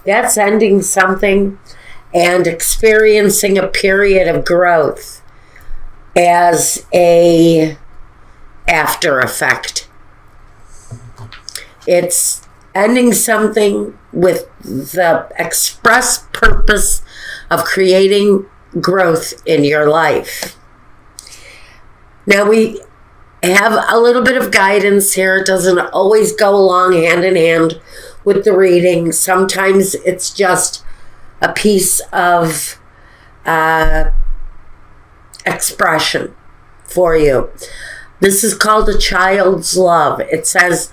That's ending something and experiencing a period of growth as a after effect. It's ending something with the express purpose of creating growth in your life. Now we have a little bit of guidance here. It doesn't always go along hand in hand with the reading. Sometimes it's just a piece of expression for you. This is called a child's love. It says,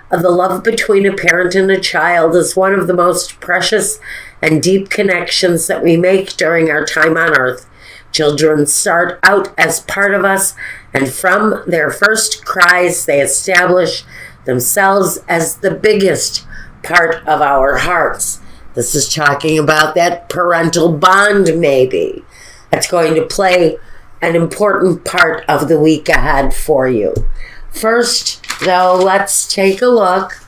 the love between a parent and a child is one of the most precious and deep connections that we make during our time on earth. Children start out as part of us, and from their first cries, they establish themselves as the biggest part of our hearts. This is talking about that parental bond, maybe. That's going to play an important part of the week ahead for you. First, though, let's take a look,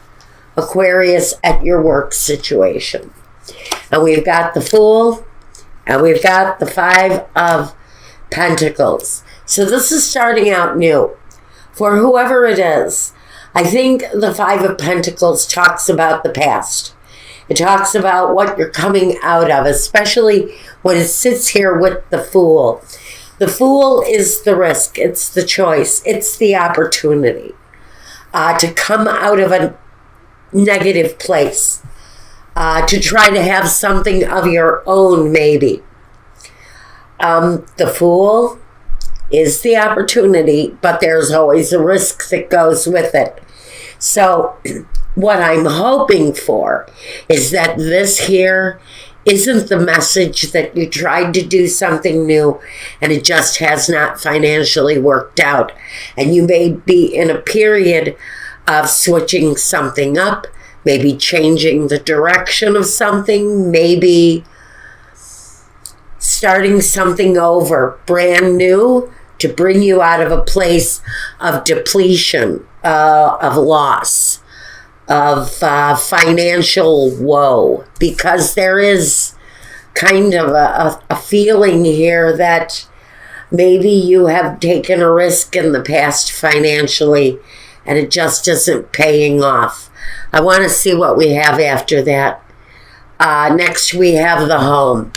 Aquarius, at your work situation. And we've got the Fool, and we've got the Five of Pentacles. So this is starting out new. For whoever it is, I think the Five of Pentacles talks about the past. It talks about what you're coming out of, especially when it sits here with the Fool. The Fool is the risk. It's the choice. It's the opportunity to come out of a negative place, to try to have something of your own, maybe. The Fool is the opportunity, but there's always a risk that goes with it. So what I'm hoping for is that this here isn't the message that you tried to do something new and it just has not financially worked out. And you may be in a period of switching something up, maybe changing the direction of something, maybe starting something over, brand new, to bring you out of a place of depletion, of loss, of financial woe, because there is kind of a feeling here that maybe you have taken a risk in the past financially and it just isn't paying off. I want to see what we have after that. Next we have the Home.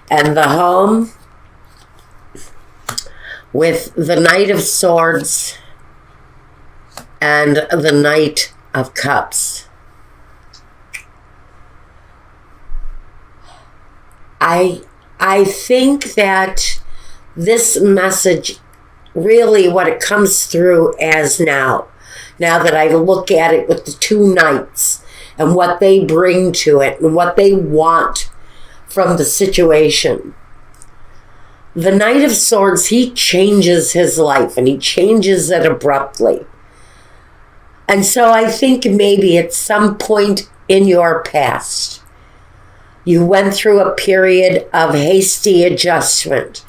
And the Home with the Knight of Swords and the Knight of Cups. I think that this message, really what it comes through as now that I look at it with the two knights and what they bring to it and what they want from the situation. The Knight of Swords, he changes his life and he changes it abruptly. And so I think maybe at some point in your past, you went through a period of hasty adjustment.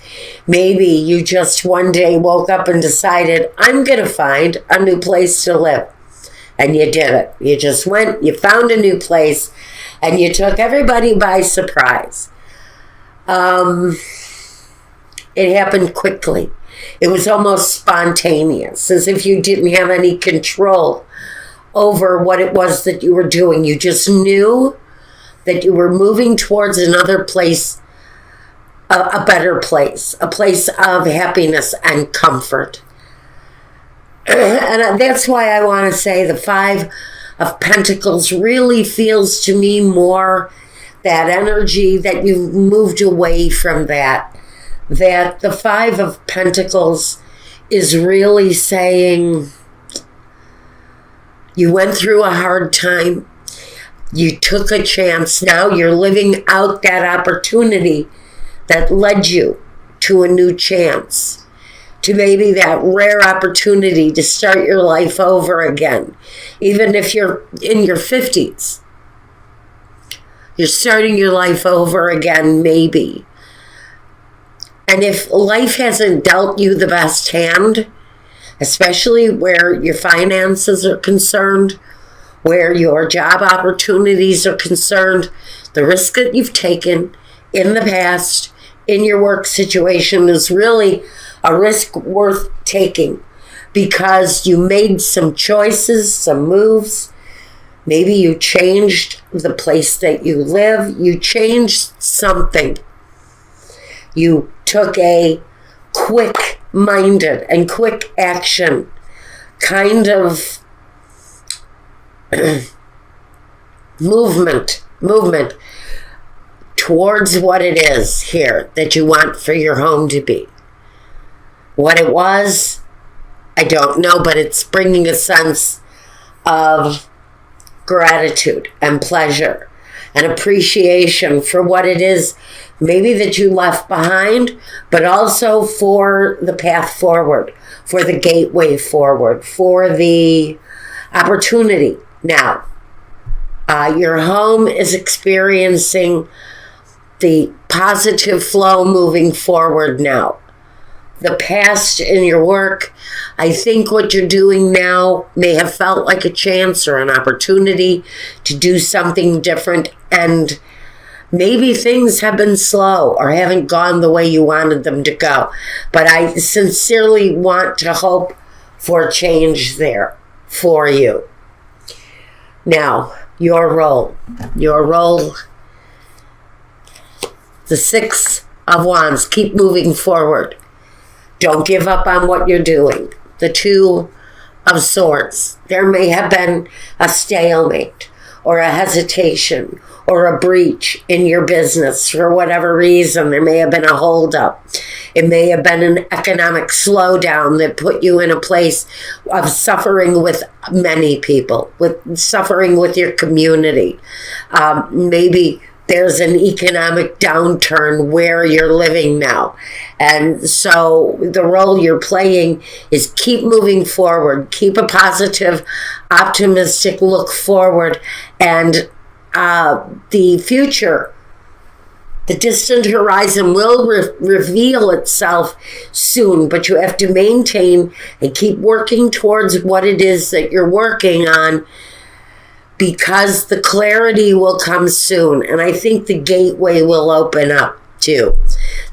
Maybe you just one day woke up and decided, I'm going to find a new place to live. And you did it. You just went, you found a new place, and you took everybody by surprise. It happened quickly. It was almost spontaneous, as if you didn't have any control over what it was that you were doing. You just knew that you were moving towards another place, a better place, a place of happiness and comfort. And that's why I want to say the Five of Pentacles really feels to me more that energy that you've moved away from that the Five of Pentacles is really saying you went through a hard time. You took a chance. Now you're living out that opportunity that led you to a new chance, to maybe that rare opportunity to start your life over again. Even if you're in your 50s, you're starting your life over again, maybe. And if life hasn't dealt you the best hand, especially where your finances are concerned, where your job opportunities are concerned, the risk that you've taken in the past in your work situation is really a risk worth taking because you made some choices, some moves. Maybe you changed the place that you live. You changed something. You took a quick-minded and quick action kind of movement towards what it is here that you want for your home to be. What it was, I don't know, but it's bringing a sense of gratitude and pleasure and appreciation for what it is maybe that you left behind, but also for the path forward, for the gateway forward, for the opportunity. Now, your home is experiencing the positive flow moving forward now. The past in your work, I think what you're doing now may have felt like a chance or an opportunity to do something different, and maybe things have been slow or haven't gone the way you wanted them to go. But I sincerely want to hope for change there for you. Now, your role, the Six of Wands, keep moving forward. Don't give up on what you're doing. The Two of Swords, there may have been a stalemate or a hesitation or a breach in your business for whatever reason. There may have been a holdup. It may have been an economic slowdown that put you in a place of suffering with many people, with suffering with your community. Maybe there's an economic downturn where you're living now. And so the role you're playing is keep moving forward, keep a positive, optimistic look forward, and the future, the distant horizon will reveal itself soon, but you have to maintain and keep working towards what it is that you're working on, because the clarity will come soon. And I think the gateway will open up too.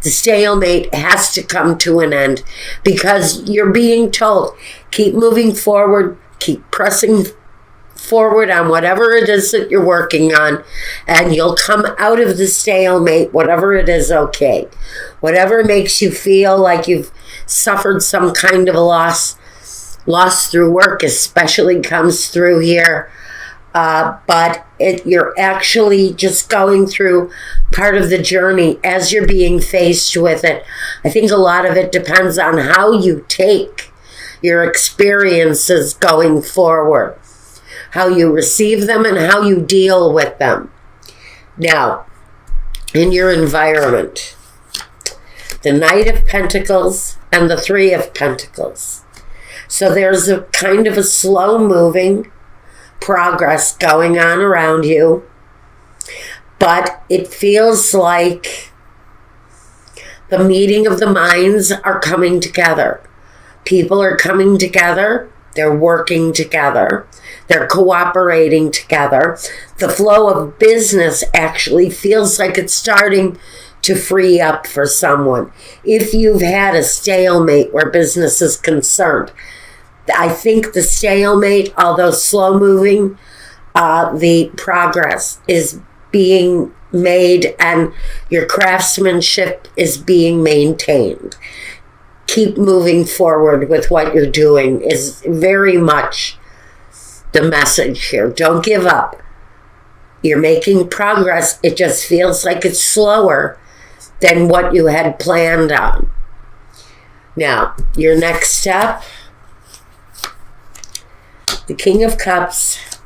The stalemate has to come to an end because you're being told, keep moving forward, keep pressing forward on whatever it is that you're working on, and you'll come out of the stalemate, whatever it is, okay. Whatever makes you feel like you've suffered some kind of a loss through work especially comes through here. But you're actually just going through part of the journey as you're being faced with it. I think a lot of it depends on how you take your experiences going forward, how you receive them and how you deal with them. Now, in your environment, the Knight of Pentacles and the Three of Pentacles. So there's a kind of a slow-moving progress going on around you, but it feels like the meeting of the minds are coming together. People are coming together. They're working together. They're cooperating together. The flow of business actually feels like it's starting to free up for someone. If you've had a stalemate where business is concerned, I think the stalemate, although slow moving, the progress is being made and your craftsmanship is being maintained. Keep moving forward with what you're doing is very much the message here. Don't give up. You're making progress. It just feels like it's slower than what you had planned on. Now, your next step, the King of Cups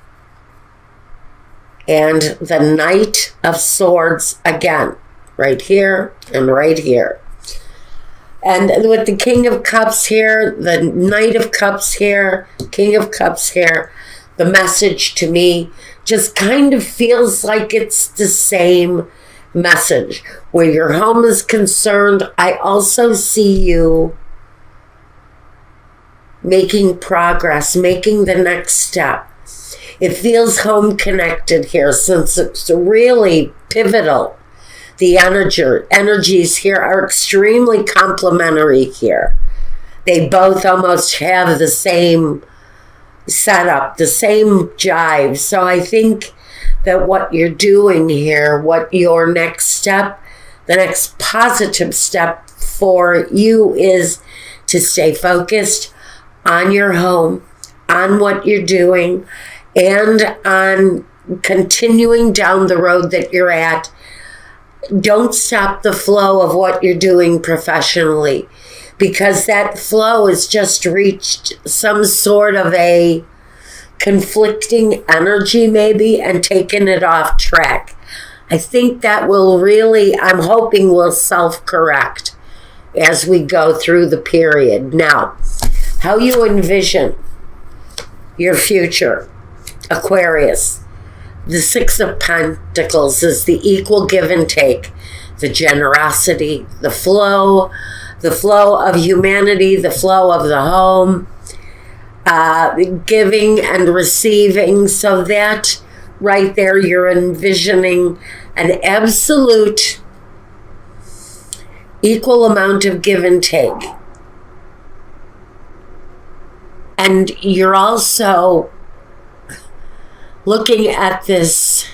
and the Knight of Swords again, right here and right here. And with the King of Cups here, the Knight of Cups here, King of Cups here, the message to me just kind of feels like it's the same message. Where your home is concerned, I also see you making progress, making the next step. It feels home connected here since it's really pivotal. The energies here are extremely complementary here. They both almost have the same setup, the same jive. So I think that what you're doing here, what your next step, the next positive step for you is to stay focused on your home, on what you're doing, and on continuing down the road that you're at. Don't stop the flow of what you're doing professionally, because that flow has just reached some sort of a conflicting energy maybe and taken it off track. I think that will really, I'm hoping will self-correct as we go through the period. Now, how you envision your future, Aquarius. The Six of Pentacles is the equal give and take, the generosity, the flow of humanity, the flow of the home, giving and receiving. So that right there, you're envisioning an absolute equal amount of give and take. And you're also looking at this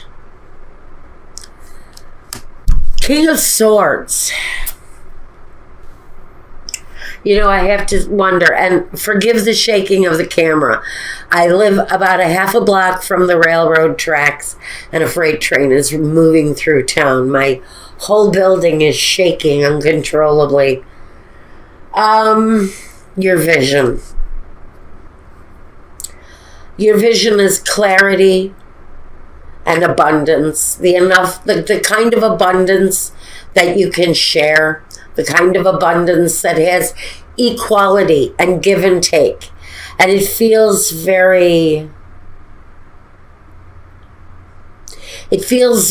King of Swords. You know, I have to wonder, and forgive the shaking of the camera. I live about a half a block from the railroad tracks, and a freight train is moving through town. My whole building is shaking uncontrollably. Your vision. Your vision is clarity and abundance. The kind of abundance that you can share, the kind of abundance that has equality and give and take. And it feels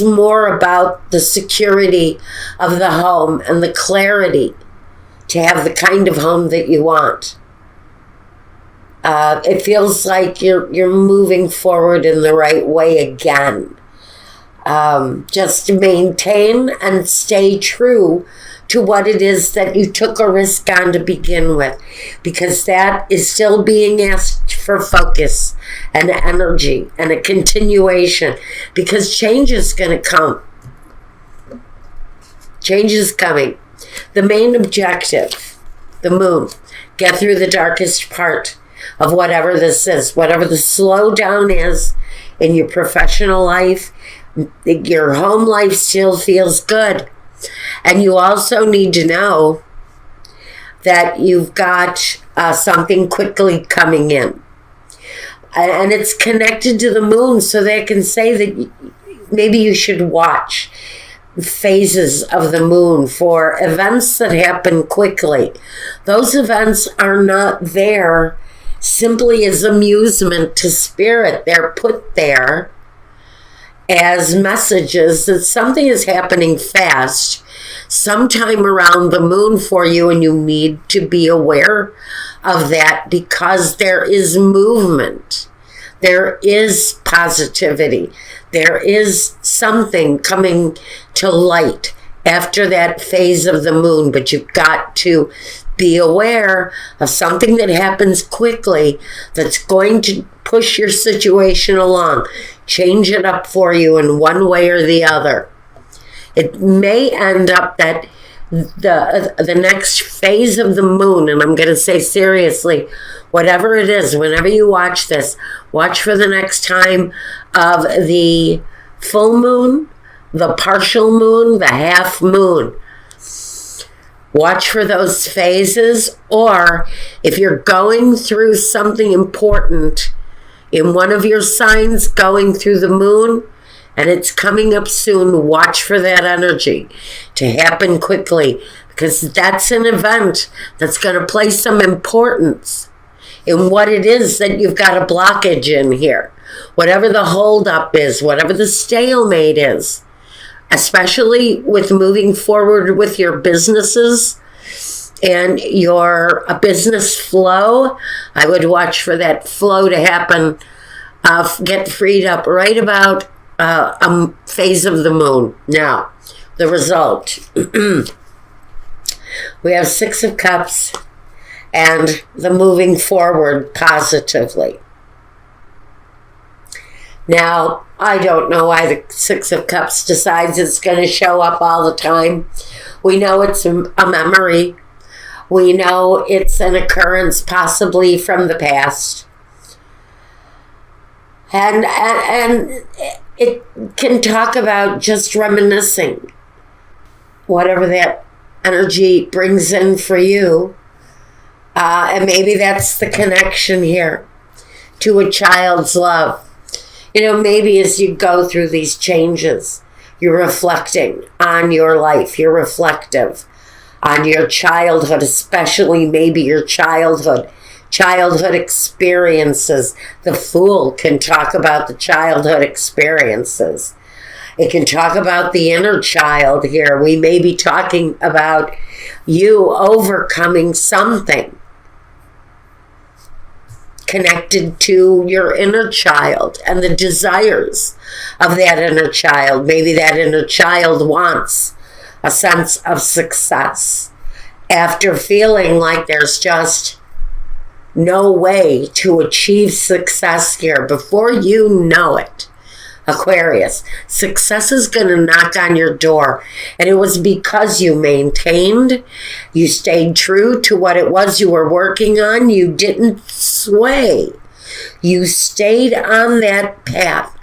more about the security of the home and the clarity to have the kind of home that you want. It feels like you're moving forward in the right way again. Just maintain and stay true to what it is that you took a risk on to begin with, because that is still being asked for focus and energy and a continuation, because change is going to come. Change is coming. The main objective, the moon, get through the darkest part of whatever this is, whatever the slowdown is in your professional life. Your home life still feels good. And you also need to know that you've got something quickly coming in. And it's connected to the moon, so they can say that maybe you should watch phases of the moon for events that happen quickly. Those events are not there simply as amusement to spirit. They're put there as messages that something is happening fast sometime around the moon for you, and you need to be aware of that, because there is movement. There is positivity. There is something coming to light after that phase of the moon, but you've got to be aware of something that happens quickly that's going to push your situation along, change it up for you in one way or the other. It may end up that the next phase of the moon, and I'm going to say seriously, whatever it is, whenever you watch this, watch for the next time of the full moon, the partial moon, the half moon. Watch for those phases, or if you're going through something important in one of your signs going through the moon and it's coming up soon, watch for that energy to happen quickly, because that's an event that's going to place some importance in what it is that you've got a blockage in here. Whatever the holdup is, whatever the stalemate is, especially with moving forward with your businesses and your business flow, I would watch for that flow to happen get freed up right about a phase of the moon. Now, the result. We have Six of Cups and the moving forward positively. Now, I don't know why the Six of Cups decides it's going to show up all the time. We know it's a memory. We know it's an occurrence possibly from the past. And it can talk about just reminiscing. Whatever that energy brings in for you. And maybe that's the connection here to a child's love. You know, maybe as you go through these changes, you're reflecting on your life. You're reflective on your childhood, especially maybe your childhood experiences. The Fool can talk about the childhood experiences. It can talk about the inner child here. We may be talking about you overcoming something connected to your inner child and the desires of that inner child. Maybe that inner child wants a sense of success after feeling like there's just no way to achieve success here. Before you know it, Aquarius, success is going to knock on your door. And it was because you maintained, you stayed true to what it was you were working on. You didn't sway. You stayed on that path.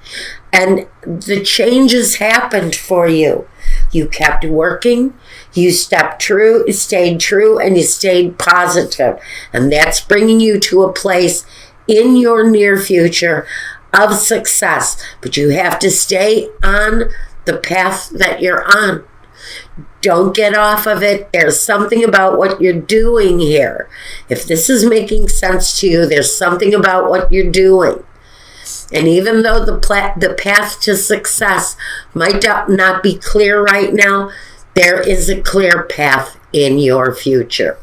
And the changes happened for you. You kept working, you stayed true, and you stayed positive. And that's bringing you to a place in your near future of success, but you have to stay on the path that you're on. Don't get off of it. There's something about what you're doing here. If this is making sense to you, there's something about what you're doing. And even though the path to success might not be clear right now, there is a clear path in your future.